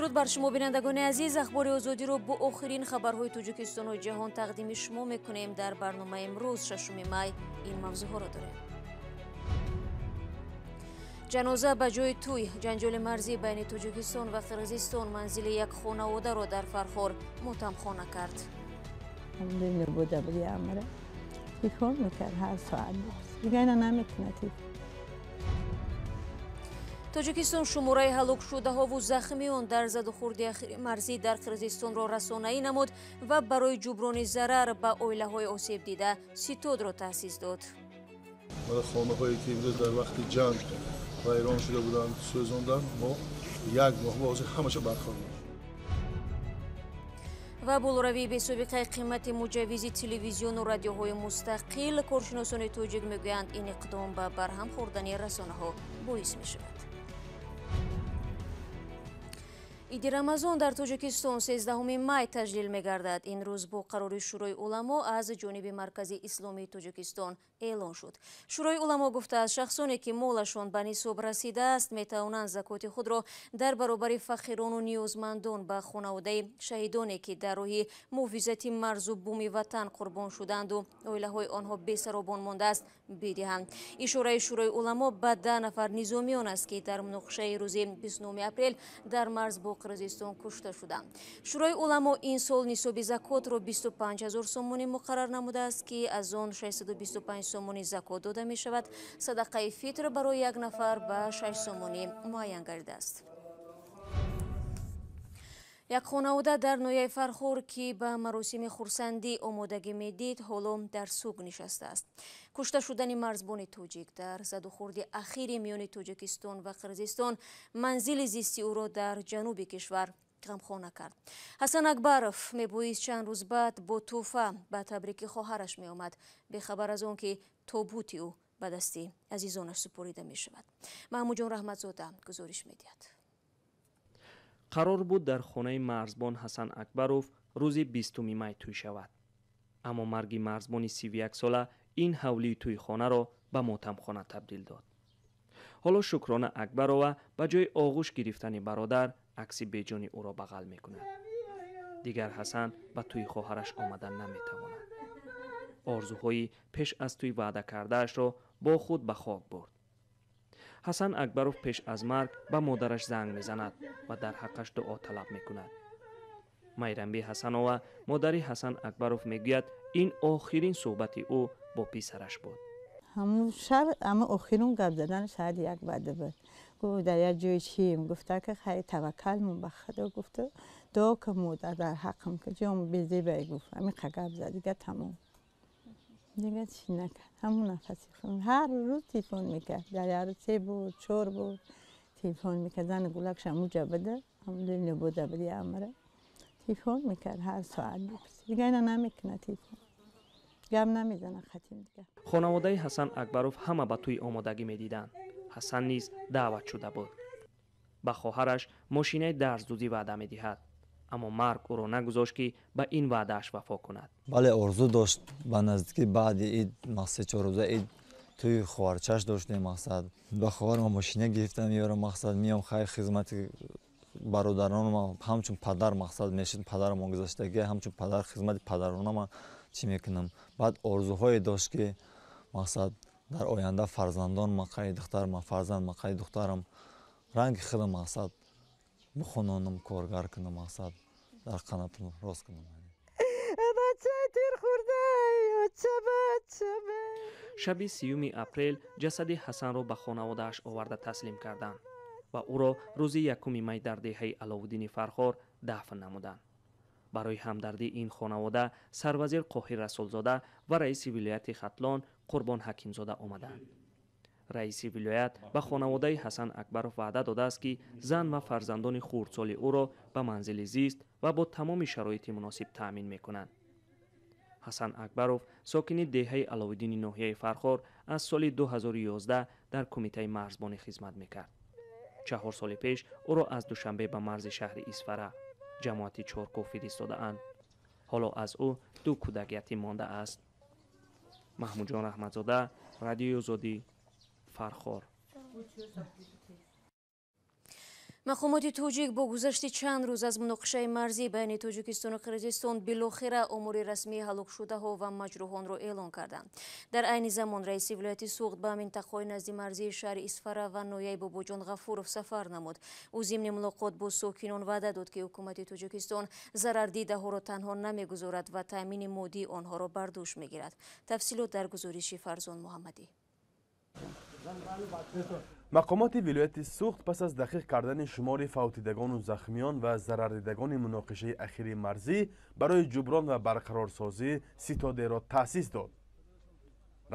درود بر شما بینندگان عزیز. اخبار آزادی رو با آخرین خبرهای تاجیکستان و جهان تقدیم شما میکنیم. در برنامه امروز 6 می این موضوعها را داریم. جنازه به جای توی، جنجال مرزی بین تاجیکستان و قرقیزستان منزل یک خانواده را در فرخار متهمخانه کرد. الحمدلله بوده بودی عمره تلفن میکرد هر ساعت دیگه اینا نمیتونه. تاجیکستان شماره هلاک شده ها و زخمیان در زد و خورد اخیر مرزی در قرقیزستان را رسانه‌ای نمود و برای جبران ضرر به عائله های آسیب دیده ستاد را تأسیس داد. خانه هایی که در وقت جنگ ویران شده بودند سوزاندن، ما یک ماه بازی همش برخوردیم. و بولروی به سابقه قیمت مجوز تلویزیون و رادیوهای مستقل، کارشناسان تاجیک میگویند این اقدام به برهم خوردن رسانه ها باعث می شود. عید رمضان در تاجیکستان 13 می تجلیل می گردد. این روز با قرار شورای علما از جانب مرکز اسلامی تاجیکستان اعلان شد. شورای علما گفته است شخصانی که مالشان به نصاب رسیده است می توانند زکات خود را در برابر فقیران و نیازمندان به خانواده شهیدانی که در راه محافظت مرز و بوم وطن قربان شدند و عائله های آنها بی سر و بان مانده است بدهند. اشاره شورای علما به 10 نفر نظامیان است که در مناقشه روز 29 اپریل در مرز با قرقیزستان کشته شدند. شورای علما این سال نصاب زکات را 25,000 سومانی مقرر نموده است که از آن 625 سومانی زکات داده می شود. صدقه فطر برای یک نفر به 6 سومانی معین گردیده است. یک خانواده در ناحیه فرخار که به مراسم خرسندی آمادگی میدید حالا در سوگ نشسته است. کشته شدن مرزبان تاجیک در زد و خورد اخیر میان تاجیکستان و قرقیزستان منزل زیستی او را در جنوب کشور غمخواره کرد. حسن اکبروف میبایست چند روز بعد با توفه به تبریک خواهرش می آمد، به خبر از آن که تابوت او به دست عزیزانش سپریده می شود. محمود جان رحمتزاده گزارش میدهد. قرار بود در خانه مرزبان حسن اکبروف روز 20 می توی شود. اما مرگ مرزبان 31 ساله این حولی توی خانه را به ماتمخانه تبدیل داد. حالا شکرانه اکبروف به جای آغوش گرفتن برادر عکس بیجانی او را بغل می کند. دیگر حسن به توی خواهرش آمدن نمی تواند. آرزوهایی پیش از توی وعده کردهش را با خود به خاک برد. حسن اکبروف پیش از مرگ به مادرش زنگ میزند و در حقش دعا طلب میکند. میرنبی حسنوف مادری حسن اکبروف میگوید این آخرین صحبت او با پسرش بود. همون شب اما آخرین گپ زدن شاید یک بعد بود. گفت در یک جای چیم گفته که خیلی توکل من به خدا گفته دعا که مادر در حقم که جام بیزی بای گفت همین گپ زد دیگه تمام. دیگه چی نکرد. همون نفسی خون هر روز تلفن میکرد. در عروسی بود 4 بود تلفن میکرد. زن گلکش موجه بده الحمدلله بوده بدی عمره تلفن میکرد هر ساعت دیگه اینا نمیکنه تلفن گم نمیزنه ختیم دیگه. خانواده حسن اکبروف همه به توی آمادگی میدیدند. حسن نیز دعوت شده بود. به خواهرش ماشینه درزدوزی وعده میدهد. اما مرگ او را نگذاشت که به این وعدهش وفا کند. بله آرزو داشت به نزدیکی بعد عید مقصد 4 روزه عید توی خواهرچش داشتیم مقصد به خواهر ما ماشینه گرفتم میارم مقصد میام خیر خدمت برادران ما همچون پدر مقصد میشد پدر ما گذاشتگی همچون پدر خدمت پدران ما چی میکنم. بعد آرزوهای داشت که مقصد در آینده فرزندان مقای دختر ما فرزند مقای دخترم رنگ خودم مقصد بخونانم کارگر کنم مقصد در قناتم راست کنم. بچه تیر خورده بچه شب 30 اپریل جسد حسن را به خانواده‌اش آورده تسلیم کردند و او را روز 1 می در دهه علاءالدین فرخار دفن نمودند. برای همدردی این خانواده سروزیر قاهر رسولزاده و رئیس ولایت ختلان قربان حکیمزاده آمدند. رئیس ولایت به خانواده حسن اکبروف وعده داده است که زن و فرزندان خردسال او را به منزل زیست و با تمام شرایط مناسب تأمین می‌کنند. حسن اکبروف ساکن دهه علاءالدین ناحیه فرخار از سال 2011 در کمیته مرزبانی خدمت می‌کرد. 4 سال پیش او را از دوشنبه به مرز شهر اسفره جماعت چارکو فرستاده‌اند. حالا از او 2 کودک یتیم مانده است. محمود جان رحمتزاده، رادیو آزادی، فرخار. мақомоти тоҷик бо гузашти чанд рӯз аз муноқишаи марзӣ байни тоҷикистону қирғизистон билохира омори расмии ҳалокшудаҳо ва маҷрӯҳонро эълон карданд. дар айни замон раиси вилояти суғд ба минтақаҳои назди марзии шаҳри Исфара ва ноҳияи Бобоҷон Ғафуров сафар намуд. ӯ зимни мулоқот бо сокинон ваъда дод ки ҳукумати Тоҷикистон зарардидаҳоро танҳо намегузорад ва таъмини моддии онҳоро бар дӯш мегирад. тафсилот дар гузориши Фарзон Муҳаммадӣ. мақомоти вилояти суғд пас аз дақиқ кардани шумори фавтидагону захмиён ва зарардидагони муноқишаи ахири марзӣ барои ҷуброн ва барқарорсозӣ ситодеро таъсис дод.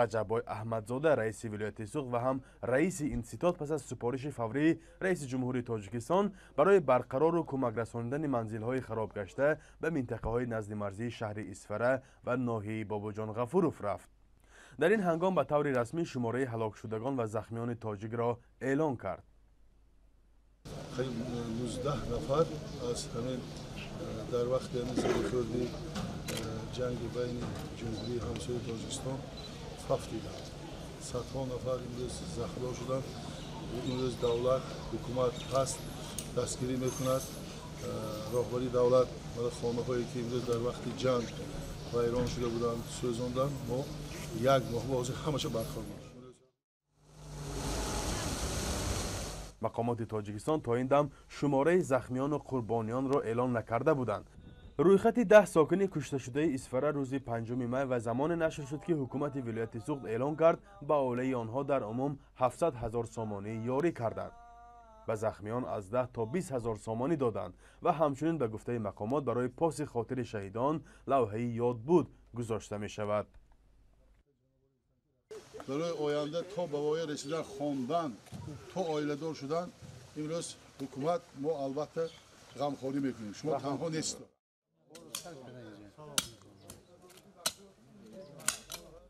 раҷаббой аҳмадзода раиси вилояти суғд ва ҳам раиси ин ситод пас аз супориши фаврии раиси ҷумҳурии Тоҷикистон барои барқарору кӯмакрасонидани манзилҳои харобгашта ба минтақаҳои назди марзии шаҳри Исфара ва ноҳияи Бобоҷон Ғафуров рафт. дар ин ҳангом ба таври расмӣ шумораи ҳалокшудагон ва захмиёни тоҷикро эълон кард. 19 нафар аз ҳамин дар вақти ҳамин сарихӯрди ҷанги байни ҷумҳурии ҳамсояи Тоҷикистон фафтиданд. садҳо нафар имрӯз захмиён шуданд. имрӯз давлат ҳукумат ҳаст, дастгирӣ мекунад. роҳбари давлат хонаҳое ки имрӯз дар вақти ҷанг вайрон шуда буданд сӯзонданд. мо як моҳ ҳозир ҳамаша бархамон. мақомоти Тоҷикистон то ин дам шумораи захмиёну қурбониёнро эълон накарда буданд. рӯйхати 10 сокини кушташудаи Исфара рӯзи 5 май ва замоне нашр шуд ки ҳукумати вилояти суғд эълон кард ба оилаи онҳо дар умум 700 000 сомонӣ ёрӣ карданд. ба захмиён аз 10 то 20 000 сомонӣ доданд ва ҳамчунин ба гуфтаи мақомот барои поси хотири шаҳидон лавҳаи ёдбуд гузошта мешавад. барои оянда то ба воя расидан хондан то оиладор шудан имрӯз ҳукумат мо албатта ғамхорӣ мекунем. шумо танҳо нестед.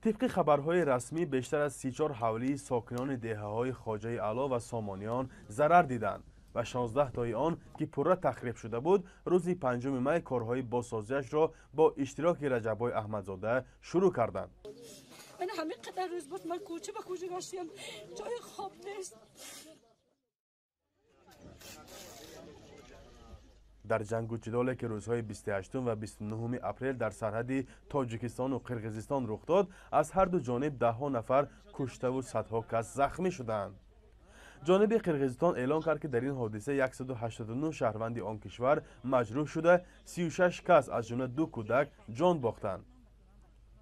طبق خبرهای رسمی بیشتر از 34 حولی ساکنان دهه‌های خواجه علا و سامانیان ضرر دیدند و 16 تای آن که پوره تخریب شده بود روز 5 می کارهای بازسازیش را با اشتراک رجب‌های احمدزاده شروع کردند. من همین قدر روز بود من کوچه به کوچه گشتم جای خواب نیست. در جنگ و جدالی که روزهای 28 و 29 اپریل در سرحد تاجیکستان و قرقیزستان رخ داد از هر دو جانب ده ها نفر کشته و صدها کس زخمی شدند. جانب قرقیزستان اعلام کرد که در این حادثه 189 شهروند آن کشور مجروح شده، 36 کس از جمله 2 کودک جان باختند.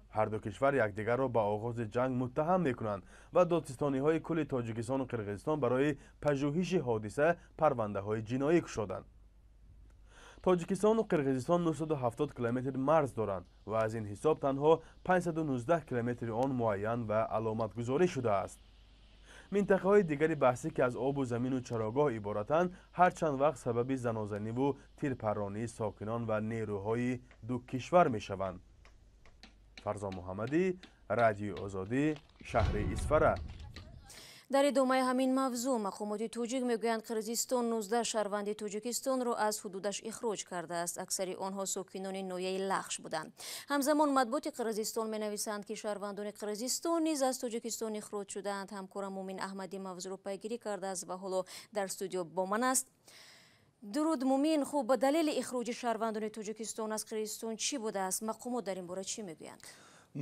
هر دو کشور یکدیگر را با آغاز جنگ متهم میکنند و دادستانی‌های کل تاجیکستان و قرقیزستان برای پژوهش حادثه پرونده‌های جنایی گشودند. تاجیکستان و قرقیزستان 970 کیلومتر مرز دارند و از این حساب تنها 519 کیلومتر آن معین و علامت گذاری شده است. منطقه های دیگری بحثی که از آب و زمین و چراگاه عبارتند هر چند وقت سبب زنازنی و تیرپرانی ساکنان و نیروهای دو کشور می شوند. فرزان محمدی، رادیو آزادی، شهر اسفره. дар идомаи ҳамин мавзӯъ мақомоти тоҷик мегӯянд қирғизистон 19 шаҳрванди тоҷикистонро аз ҳудудаш ихроҷ кардааст. аксари онҳо сокинони ноҳияи лахш буданд. ҳамзамон матбуоти қирғизистон менависанд ки шаҳрвандони қирғизистон низ аз тоҷикистон ихроҷ шуданд. ҳамкорам Мумин Аҳмадӣ мавзӯъро пайгирӣ кардааст ва ҳоло дар студио бо ман аст. дуруд Мумин, хуб, ба далели ихроҷи шаҳрвандони тоҷикистон аз қирғизистон чӣ будааст? мақомот дар ин бора чӣ мегӯянд?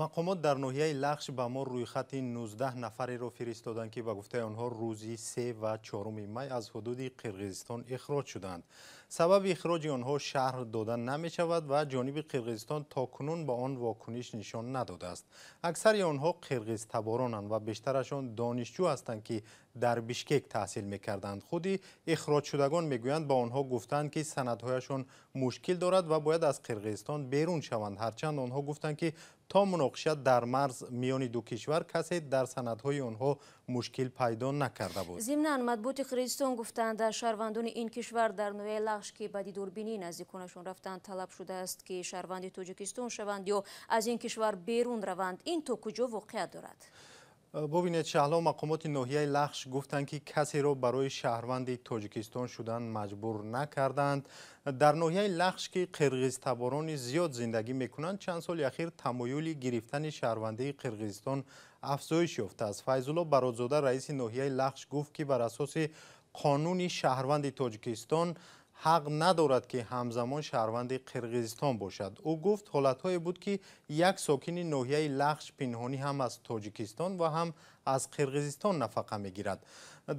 мақомот дар ноҳияи лахш ба мо рӯйхати 19 нафареро фиристоданд ки ба гуфтаи онҳо рӯзи 3 ва 4 май аз ҳудуди қирғизистон ихроҷ шуданд. сабаби ихроҷи онҳо шарҳ дода намешавад ва ҷониби қирғизистон токунун ба он вокуниш нишон надодааст. аксари онҳо қирғизтаборонанд ва бештарашон донишҷӯ ҳастанд ки дар Бишкек таҳсил мекарданд. худи ихроҷшудагон мегӯянд ба онҳо гуфтанд ки санадҳояшон мушкил дорад ва бояд аз қирғизистон берун шаванд. ҳарчанд онҳо гуфтанд ки то муноқиша дар марз миёни ду кишвар касе дар санадҳои онҳо мушкил пайдо накарда буд. зимнан матбуоти қирғизистон гуфтанд шаҳрвандони ин кишвар дар ноҳияи лахш ки ба дидорбинии наздиконашон рафтанд талаб шудааст ки шаҳрванди тоҷикистон шаванд ё аз ин кишвар берун раванд. ин то куҷо воқеат дорад? бубинед шаҳло мақомоти ноҳияи лахш гуфтанд ки касеро барои шаҳрванди тоҷикистон шудан маҷбур накарданд. дар ноҳияи лахш ки қирғизтаборони зиёд зиндагӣ мекунанд чанд соли ахир тамоюли гирифтани шаҳрвандии қирғизистон афзоиш ёфтааст. Файзулло Бародзода раиси ноҳияи лахш гуфт ки бар асоси قانون شهروند تاجیکستان حق ندارد که همزمان شهروند قرقیزستان باشد. او گفت حالت‌هایی بود که یک ساکن ناحیه لخش پنهانی هم از تاجیکستان و هم از قرقیزستان نفقه می‌گیرد.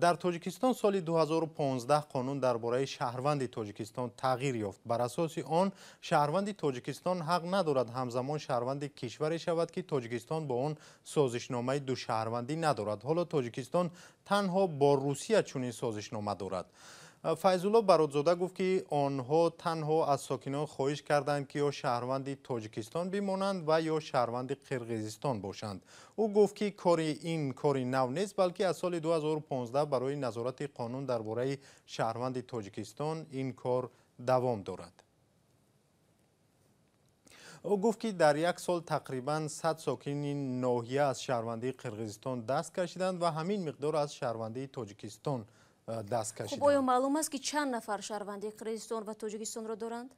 در تاجیکستان سال 2015 قانون درباره شهروند تاجیکستان تغییر یافت. بر اساس آن شهروند تاجیکستان حق ندارد همزمان شهروند کشوری شود که تاجیکستان با آن سازشنامه دو شهروندی ندارد. حالا تاجیکستان تنها با روسیه چنین سازشنامه دارد. فیض‌الله برادزاده گفت که آنها تنها از ساکنان خواهش کردند که یا شهروند تاجیکستان بمانند و یا شهروند قرقیزستان باشند. او گفت که این کاری نو نیست، بلکه از سال 2015 برای نظارت قانون درباره شهروند تاجیکستان این کار دوام دارد. او گفت که در یک سال تقریباً 100 ساکن ناحیه از شهروندی قرقیزستان دست کشیدند و همین مقدار از شهروندی تاجیکستان دست کشیدند. خب آیا معلوم است که چند نفر شهروندی قرقیزستان و تاجیکستان را دارند؟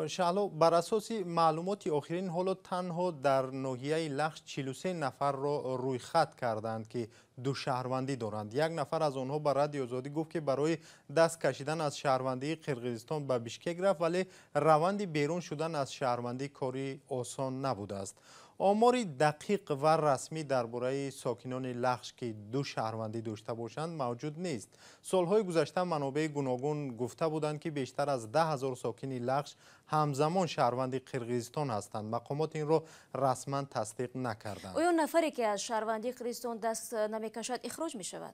شعلو بر اساس معلومات آخرین حالا تنها در ناحیه لخش 43 نفر را روی خط کردند که دو شهروندی دارند. یک نفر از آنها به رادیو آزادی گفت که برای دست کشیدن از شهروندی قرقیزستان به بیشکک رفت، ولی روند بیرون شدن از شهروندی کاری آسان نبوده است. آماری دقیق و رسمی درباره ساکنان لخش که دو شهروندی داشته باشند موجود نیست. سالهای گذشته منابع گوناگون گفته بودند که بیشتر از 10,000 ساکن لخش همزمان شهروند قرقیزستان هستند. مقامات این را رسما تصدیق نکردند. آیا نفری که از شهروندی قرقیزستان دست نمیکشد اخراج می شود؟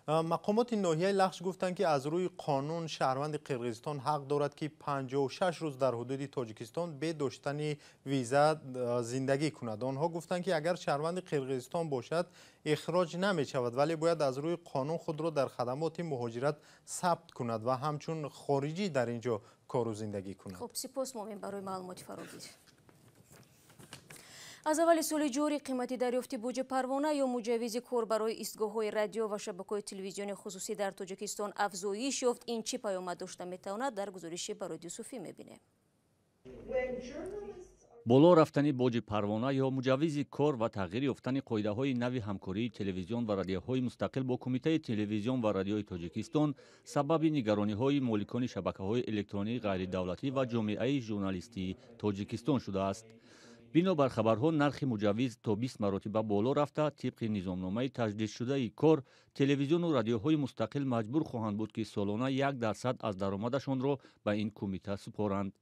مقامات ناحیه لخش گفتند که از روی قانون شهروند قرقیزستان حق دارد که 56 روز در حدود تاجیکستان به داشتن ویزا زندگی کند. آنها گفتند که اگر شهروند قرقیزستان باشد اخراج نمی شود، ولی باید از روی قانون خود را در خدمات مهاجرت ثبت کند و همچون خارجی در اینجا کار و زندگی کند. خب سپاس مومن برای معلومات فراگیر. از اول سال جاری قیمت دریافت بودجه پروانه یا مجوز کار برای ایستگاه‌های رادیو و شبکه‌های تلویزیونی خصوصی در تاجیکستان افزایش یافت. این چه پیامد داشته میتواند در گزارش برای یوسفی میبینه. بالا رفتن باج پروانه یا مجوز کار و تغییر یافتن قاعده‌های نو همکاری تلویزیون و رادیوهای مستقل با کمیته تلویزیون و رادیوی تاجیکستان سبب نگرانی‌های مالکان شبکه‌های الکترونیک غیر دولتی و جامعه ژورنالیستی تاجیکستان شده است. بنابر خبرها نرخ مجوز تا 20 مراتب بالا رفته. طبق نظامنامه تجدید شده کار تلویزیون و رادیوهای مستقل مجبور خواهند بود که سالانه 1% از درآمدشان را به این کمیته سپارند.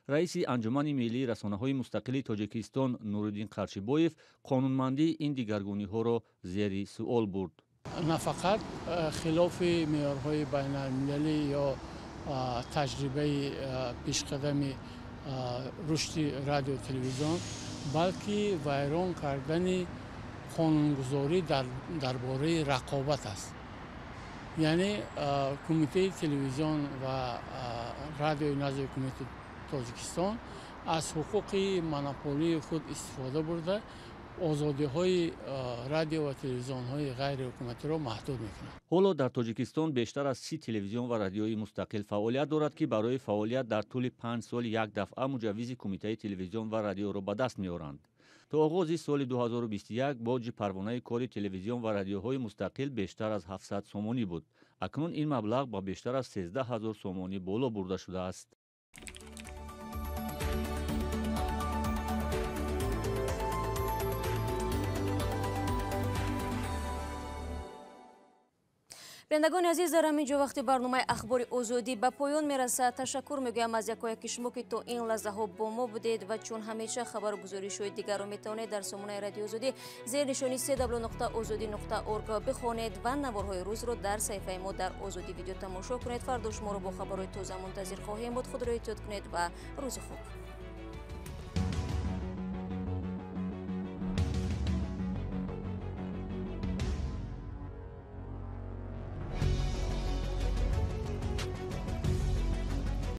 رئیس انجمن ملی رسانه‌های مستقل تاجیکستان نورالدین قرچیبویف قانونمندی این دیگرگونی‌ها را زیر سوال برد. نه فقط خلاف معیارهای بین‌المللی یا تجربه پیشقدمی رشد رادیو تلویزیون، بلکه ویران کردن قانونگذاری درباره رقابت است. یعنی کمیته تلویزیون و رادیو نزد کمیته تاجیکستان از حقوق مونوپولی خود استفاده برده آزادی های رادیو و تلویزیون های غیر حکومتی را محدود میکنند. حالا در تاجیکستان بیشتر از 30 تلویزیون و رادیوی مستقل فعالیت دارد که برای فعالیت در طول 5 سال یک دفعه مجوز کمیته تلویزیون و رادیو را به دست میآورند. تا آغاز سال 2021 باج پروانه کار تلویزیون و رادیوهای مستقل بیشتر از 700 سومانی بود. اکنون این مبلغ با بیشتر از 13,000 سومانی بالا برده شده است. بینندگان عزیز، در همینجا وقتی برنامه اخبار آزادی به پایان میرسد. تشکر میگویم از یکایک شما که تا این لحظه ها با ما بودید و چون همیشه خبر و گزارش های دیگر را میتوانید در سامانه رادیو آزادی زیر نشانی www.azadi.org بخوانید و نوارهای روز را در صفحه ما در آزادی ویدیو تماشا کنید. فردا شما را با خبرهای تازه منتظر خواهیم بود. خود را احتیاط کنید و روز خوب.